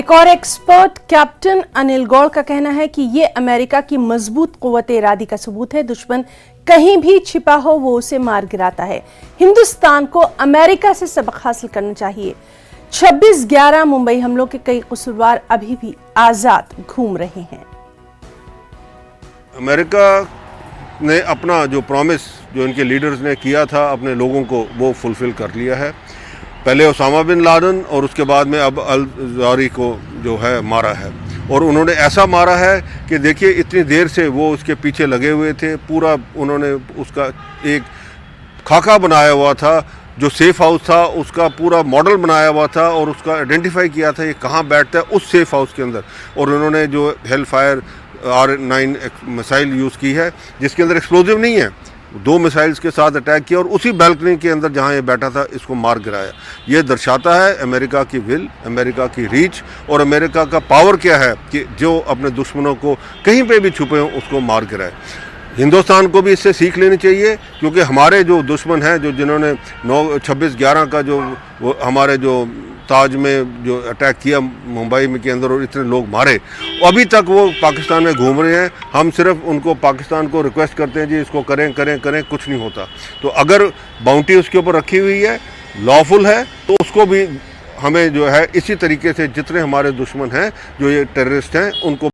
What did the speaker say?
एक और expert captain Anil Gaur का कहना है कि ये अमेरिका की मजबूत कुव्वत इरादी का सबूत है। दुश्मन कहीं भी छिपा हो वो उसे मार गिराता है। हिंदुस्तान को अमेरिका से सबक हासिल करना चाहिए। 26/11 मुंबई हमलों के कई कसूरवार अभी भी आजाद घूम रहे हैं। अमेरिका ने अपना जो प्रॉमिस जो इनके लीडर्स ने किया था अपने लोगों को, वो फुलफिल कर लिया है। पहले ओसामा बिन लादेन और उसके बाद में अब अल ज़वाहिरी को जो है मारा है, और उन्होंने ऐसा मारा है कि देखिए इतनी देर से वो उसके पीछे लगे हुए थे। पूरा उन्होंने उसका एक खाका बनाया हुआ था, जो सेफ हाउस था उसका पूरा मॉडल बनाया हुआ था और उसका आइडेंटिफाई किया था ये कहाँ बैठता है उस सेफ हाउस के अंदर। और उन्होंने जो hello fire R9 missile use की है जिसके अंदर एक्सप्लोजिव नहीं है, 2 मिसाइल्स के साथ अटैक किया और उसी बैल्कनी के अंदर जहां ये बैठा था इसको मार गिराया। ये दर्शाता है अमेरिका की विल, अमेरिका की रीच और अमेरिका का पावर क्या है कि जो अपने दुश्मनों को कहीं पे भी छुपे हों उसको मार गिराए। हिंदुस्तान को भी इससे सीख लेनी चाहिए, क्योंकि हमारे जो दुश्मन हैं जो जिन्होंने 26/11 का जो हमारे जो ताज में जो अटैक किया मुंबई में के अंदर और इतने लोग मारे, अभी तक वो पाकिस्तान में घूम रहे हैं। हम सिर्फ उनको पाकिस्तान को रिक्वेस्ट करते हैं जी इसको करें करें करें, कुछ नहीं होता। तो अगर बाउंटी उसके ऊपर रखी हुई है, लॉफुल है, तो उसको भी हमें जो है इसी तरीके से जितने हमारे दुश्मन हैं जो ये टेररिस्ट हैं उनको